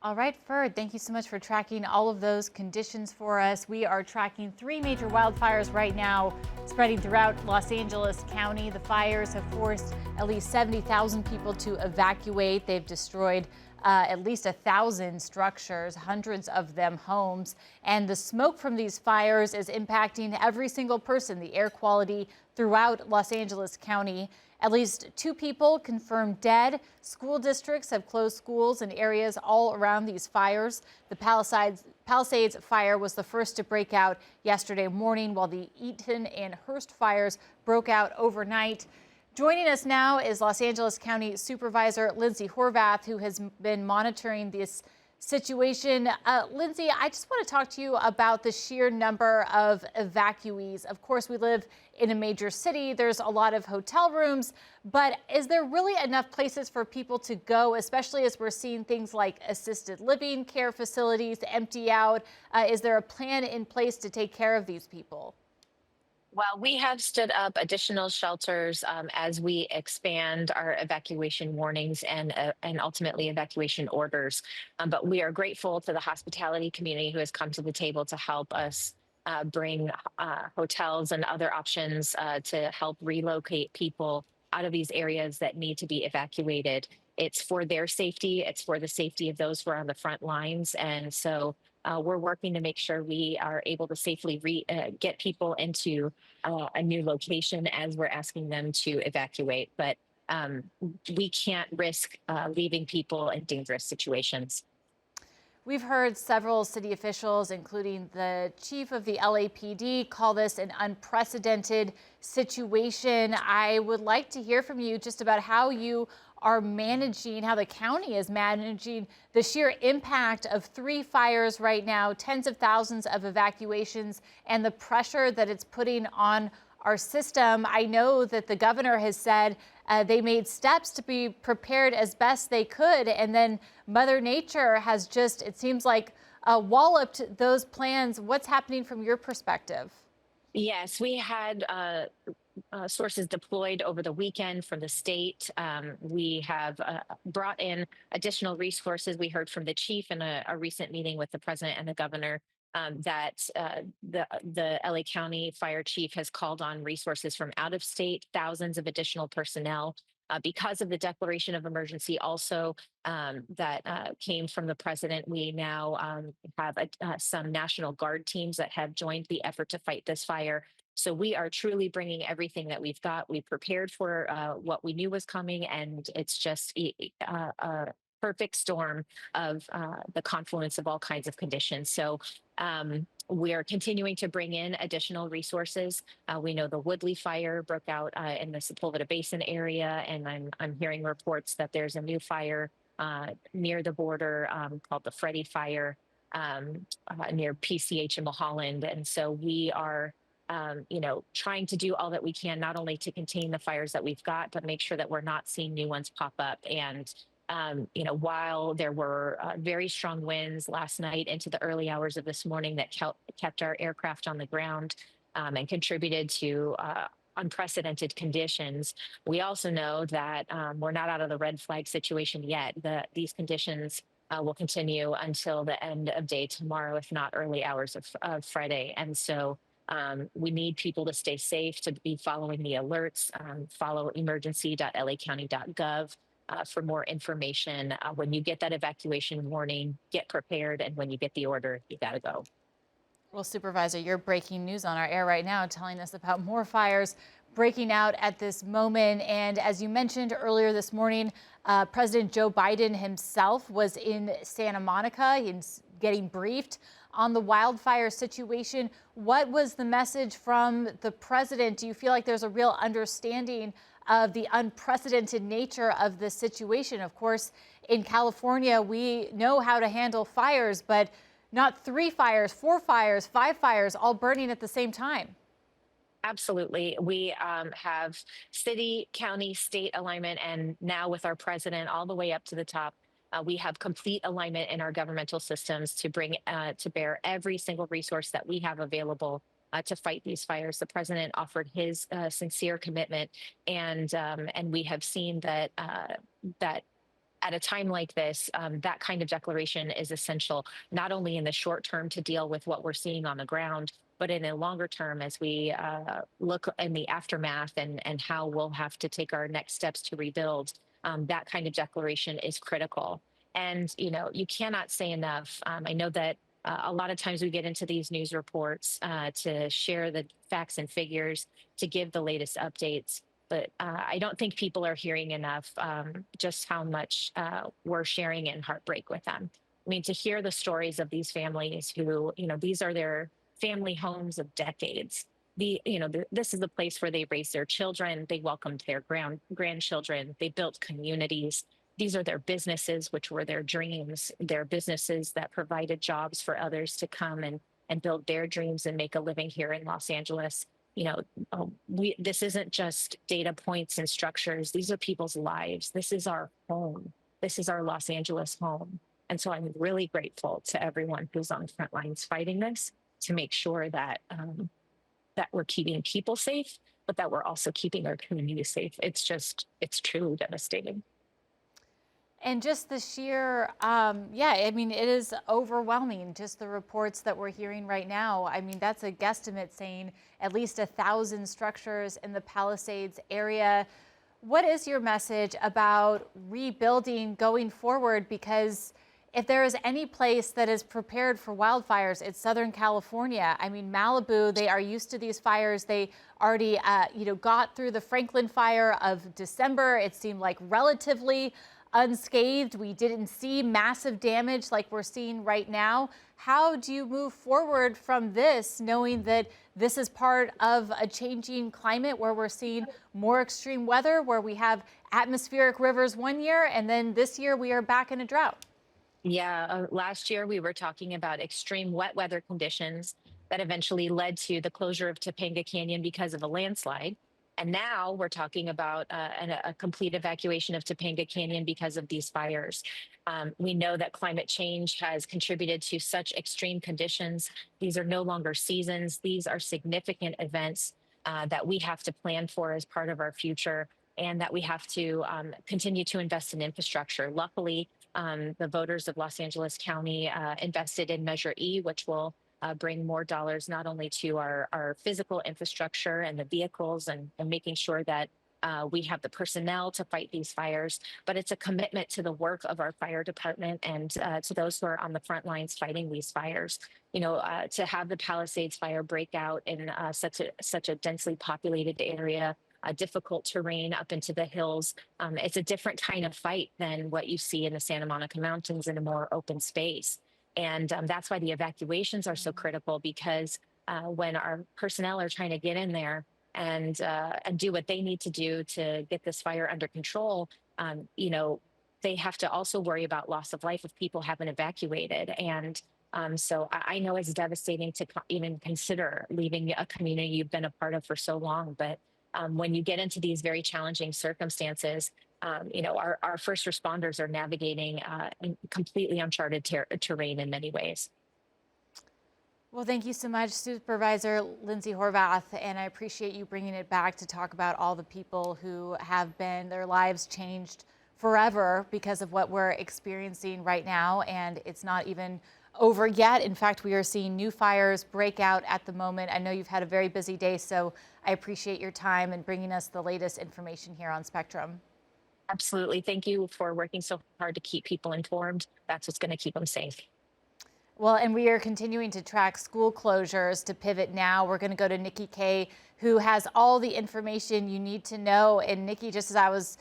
All right, Ferd, thank you so much for tracking all of those conditions for us. We are tracking 3 major wildfires right now spreading throughout Los Angeles County. The fires have forced at least 70,000 people to evacuate. They've destroyed at least 1,000 structures, hundreds of them homes. And the smoke from these fires is impacting every single person, the air quality throughout Los Angeles County. At least 2 people confirmed dead. School districts have closed schools in areas all around these fires. The Palisades fire was the first to break out yesterday morning, while the Eaton and Hearst fires broke out overnight. Joining us now is Los Angeles County Supervisor Lindsay Horvath, who has been monitoring this situation. Lindsay, I just want to talk to you about the sheer number of evacuees. Of course, we live in a major city. There's a lot of hotel rooms, but is there really enough places for people to go, especially as we're seeing things like assisted living care facilities empty out? Is there a plan in place to take care of these people? Well, we have stood up additional shelters as we expand our evacuation warnings and ultimately evacuation orders. But we are grateful to the hospitality community who has come to the table to help us bring hotels and other options to help relocate people out of these areas that need to be evacuated. It's for their safety. It's for the safety of those who are on the front lines. And so we're working to make sure we are able to safely get people into a new location as we're asking them to evacuate. But we can't risk leaving people in dangerous situations. We've heard several city officials, including the chief of the LAPD, call this an unprecedented situation. I would like to hear from you just about how you are managing, how the county is managing the sheer impact of 3 fires right now, tens of thousands of evacuations, and the pressure that it's putting on our system. I know that the governor has said they made steps to be prepared as best they could, and then Mother Nature has just, it seems like, walloped those plans. What's happening from your perspective? Yes, we had sources deployed over the weekend from the state. We have brought in additional resources. We heard from the chief in a recent meeting with the president and the governor that the LA County Fire Chief has called on resources from out of state, thousands of additional personnel Because of the declaration of emergency also that came from the president, we now have some National Guard teams that have joined the effort to fight this fire. So we are truly bringing everything that we've got. We prepared for what we knew was coming, and it's just a perfect storm of the confluence of all kinds of conditions. So we are continuing to bring in additional resources. We know the Woodley fire broke out in the Sepulveda Basin area, and I'm hearing reports that there's a new fire near the border called the Freddy Fire near PCH in Mulholland. And so we are trying to do all that we can, not only to contain the fires that we've got, but make sure that we're not seeing new ones pop up. And while there were very strong winds last night into the early hours of this morning that kept our aircraft on the ground and contributed to unprecedented conditions, we also know that we're not out of the red flag situation yet. These conditions will continue until the end of day tomorrow, if not early hours of Friday. And so we need people to stay safe, to be following the alerts, follow emergency.lacounty.gov for more information. When you get that evacuation warning, get prepared. And when you get the order, you got to go. Well, Supervisor, you're breaking news on our air right now, telling us about more fires breaking out at this moment. And as you mentioned earlier this morning, President Joe Biden himself was in Santa Monica. He's getting briefed on the wildfire situation. What was the message from the president? Do you feel like there's a real understanding of the unprecedented nature of this situation? Of course, in California, we know how to handle fires, but not 3 fires, 4 fires, 5 fires, all burning at the same time. Absolutely. We have city, county, state alignment, and now with our president all the way up to the top, we have complete alignment in our governmental systems to bring to bear every single resource that we have available to fight these fires. The president offered his sincere commitment, and we have seen that that at a time like this, that kind of declaration is essential, not only in the short term to deal with what we're seeing on the ground, but in a longer term as we look in the aftermath and how we'll have to take our next steps to rebuild. That kind of declaration is critical. And, you cannot say enough. I know that a lot of times we get into these news reports to share the facts and figures, to give the latest updates. But I don't think people are hearing enough just how much we're sharing in heartbreak with them. I mean, to hear the stories of these families who, these are their family homes of decades. This is the place where they raised their children. They welcomed their grandchildren. They built communities. These are their businesses, which were their dreams. Their businesses that provided jobs for others to come and build their dreams and make a living here in Los Angeles. This isn't just data points and structures. These are people's lives. This is our home. This is our Los Angeles home. And so I'm really grateful to everyone who's on the front lines fighting this to make sure that that we're keeping people safe, but that we're also keeping our community safe. It's truly devastating. And just the sheer, it is overwhelming, just the reports that we're hearing right now. I mean, that's a guesstimate saying at least 1,000 structures in the Palisades area. What is your message about rebuilding going forward? Because if there is any place that is prepared for wildfires, it's Southern California. I mean, Malibu, they are used to these fires. They already, got through the Franklin fire of December. It seemed like relatively unscathed. We didn't see massive damage like we're seeing right now. How do you move forward from this, knowing that this is part of a changing climate where we're seeing more extreme weather, where we have atmospheric rivers one year, and then this year we are back in a drought? Yeah, last year we were talking about extreme wet weather conditions that eventually led to the closure of Topanga Canyon because of a landslide. And now we're talking about a complete evacuation of Topanga Canyon because of these fires. We know that climate change has contributed to such extreme conditions. These are no longer seasons. These are significant events that we have to plan for as part of our future, and that we have to continue to invest in infrastructure. Luckily, the voters of Los Angeles County invested in Measure E, which will bring more dollars not only to our physical infrastructure and the vehicles and making sure that We have the personnel to fight these fires, but it's a commitment to the work of our fire department and to those who are on the front lines fighting these fires. To have the Palisades fire break out in such a densely populated area, difficult terrain up into the hills. It's a different kind of fight than what you see in the Santa Monica Mountains in a more open space. And that's why the evacuations are so critical, because when our personnel are trying to get in there and do what they need to do to get this fire under control, they have to also worry about loss of life if people haven't evacuated. And so I know it's devastating to even consider leaving a community you've been a part of for so long. But when you get into these very challenging circumstances, our first responders are navigating completely uncharted terrain in many ways. Well, thank you so much, Supervisor Lindsay Horvath, and I appreciate you bringing it back to talk about all the people who have been, their lives changed forever because of what we're experiencing right now, and it's not even over yet. In fact, we are seeing new fires break out at the moment. I know you've had a very busy day, so I appreciate your time and bringing us the latest information here on Spectrum. Absolutely. Thank you for working so hard to keep people informed. That's what's going to keep them safe. Well, and we are continuing to track school closures. To pivot now, we're going to go to Nikki Kay, who has all the information you need to know. And Nikki, just as I was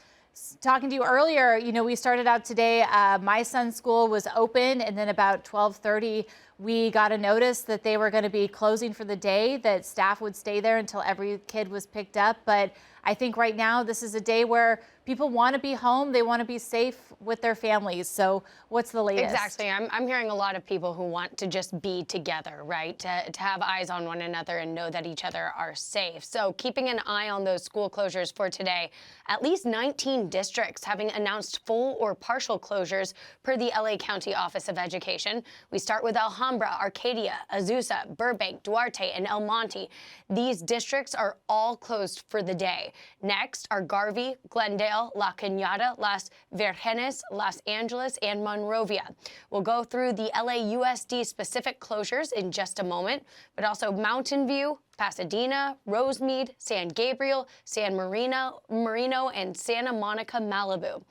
talking to you earlier, we started out today, my son's school was open, and then about 12:30, we got a notice that they were going to be closing for the day, that staff would stay there until every kid was picked up. But I think right now this is a day where people want to be home. They want to be safe with their families. So what's the latest? Exactly. I'm hearing a lot of people who want to just be together, right? To have eyes on one another and know that each other are safe. So keeping an eye on those school closures for today. At least 19 districts having announced full or partial closures per the LA County Office of Education. We start with Alhambra, Arcadia, Azusa, Burbank, Duarte, and El Monte. These districts are all closed for the day. Next are Garvey, Glendale, La Cañada, Las Virgenes, Los Angeles, and Monrovia. We'll go through the LAUSD specific closures in just a moment, but also Mountain View, Pasadena, Rosemead, San Gabriel, San Marino, and Santa Monica, Malibu.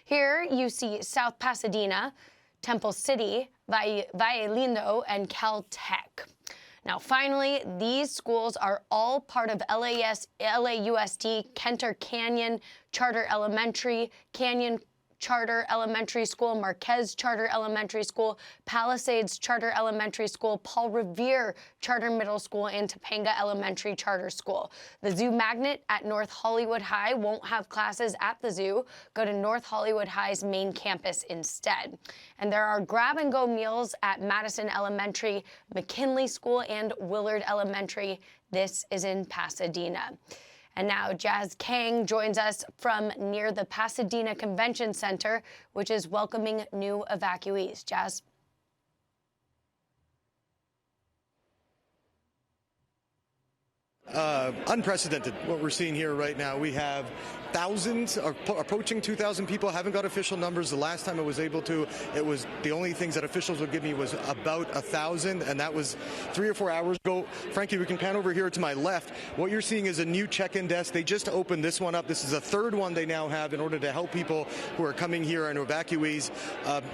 Here you see South Pasadena, Temple City, Valle Lindo, and Caltech. Now, finally, these schools are all part of LAUSD, Kenter Canyon Charter Elementary, Canyon Charter Elementary School, Marquez Charter Elementary School, Palisades Charter Elementary School, Paul Revere Charter Middle School, and Topanga Elementary Charter School. The Zoo Magnet at North Hollywood High won't have classes at the zoo. Go to North Hollywood High's main campus instead. And there are grab-and-go meals at Madison Elementary, McKinley School, and Willard Elementary. This is in Pasadena. And now Jazz Kang joins us from near the Pasadena Convention Center, which is welcoming new evacuees. Jazz. Unprecedented what we're seeing here right now. We have thousands, approaching 2,000 people. Haven't got official numbers. The last time I was able to, it was the only things that officials would give me was about 1,000, and that was 3 or 4 hours ago. Frankie, we can pan over here to my left. What you're seeing is a new check-in desk. They just opened this one up. This is the third one they now have in order to help people who are coming here and evacuees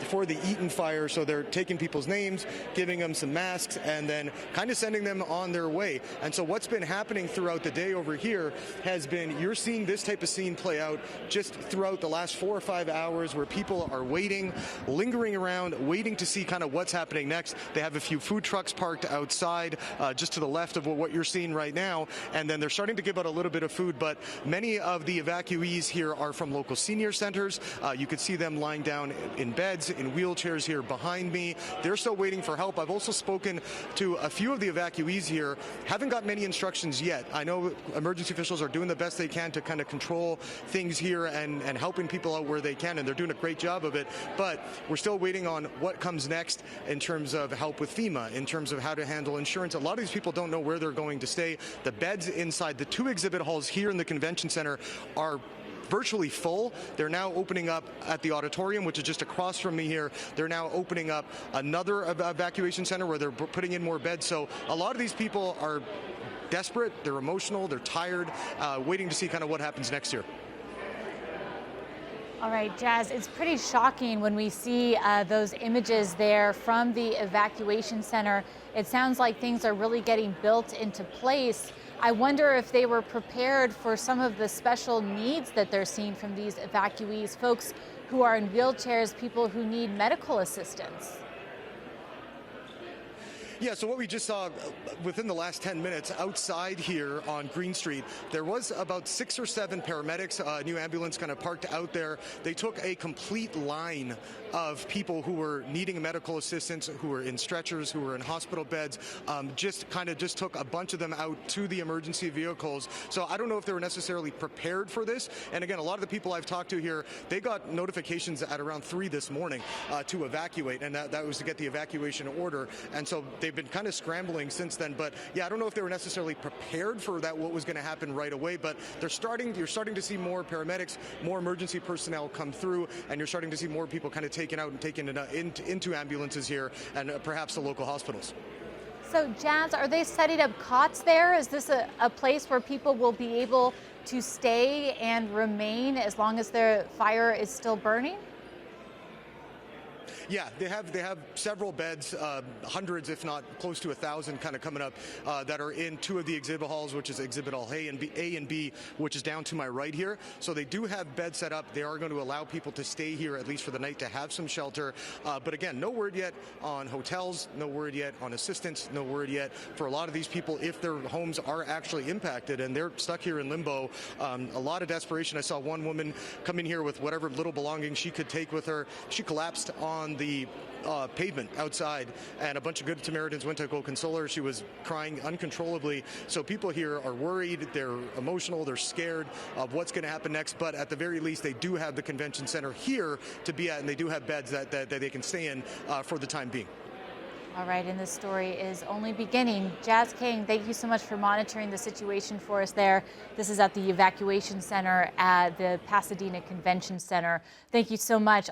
for the Eaton fire. So they're taking people's names, giving them some masks, and then kind of sending them on their way. And so what's been happening throughout the day over here has been, you're seeing this type of scene play out just throughout the last 4 or 5 hours, where people are waiting, lingering around, waiting to see kind of what's happening next. They have a few food trucks parked outside just to the left of what you're seeing right now, and then they're starting to give out a little bit of food. But many of the evacuees here are from local senior centers. You could see them lying down in beds, in wheelchairs here behind me. They're still waiting for help. I've also spoken to a few of the evacuees here. Haven't got many instructions yet. I know emergency officials are doing the best they can to kind of control things here and helping people out where they can, and they're doing a great job of it. But we're still waiting on what comes next in terms of help with FEMA, in terms of how to handle insurance. A lot of these people don't know where they're going to stay. The beds inside the 2 exhibit halls here in the convention center are virtually full. They're now opening up at the auditorium, which is just across from me here. They're now opening up another evacuation center where they're putting in more beds. So a lot of these people are desperate, they're emotional, they're tired, waiting to see kind of what happens next year. All right, Jazz, it's pretty shocking when we see those images there from the evacuation center. It sounds like things are really getting built into place. I wonder if they were prepared for some of the special needs that they're seeing from these evacuees, folks who are in wheelchairs, people who need medical assistance. Yeah, so what we just saw within the last 10 minutes outside here on Green Street, there was about 6 or 7 paramedics, a new ambulance kind of parked out there. They took a complete line of people who were needing medical assistance, who were in stretchers, who were in hospital beds, just took a bunch of them out to the emergency vehicles. So I don't know if they were necessarily prepared for this. And again, a lot of the people I've talked to here, they got notifications at around 3 this morning to evacuate, and that was to get the evacuation order. And so they've been kind of scrambling since then. But yeah, I don't know if they were necessarily prepared for that, what was going to happen right away. But you're starting to see more paramedics, more emergency personnel come through, and you're starting to see more people kind of taken out and taken into ambulances here and perhaps the local hospitals. So, Jazz, are they setting up cots there? Is this a place where people will be able to stay and remain as long as the fire is still burning? Yeah, they have several beds, hundreds, if not close to 1,000, kind of coming up that are in 2 of the exhibit halls, which is Exhibit Hall A and B, which is down to my right here. So they do have beds set up. They are going to allow people to stay here at least for the night to have some shelter. But again, no word yet on hotels, no word yet on assistance, no word yet for a lot of these people if their homes are actually impacted and they're stuck here in limbo. A lot of desperation. I saw one woman come in here with whatever little belongings she could take with her. She collapsed on the pavement outside, and a bunch of Good Samaritans went to go console her. She was crying uncontrollably. So people here are worried, they're emotional, they're scared of what's going to happen next. But at the very least, they do have the convention center here to be at, and they do have beds that they can stay in for the time being. All right, and this story is only beginning. Jazz King, thank you so much for monitoring the situation for us there. This is at the evacuation center at the Pasadena Convention Center. Thank you so much.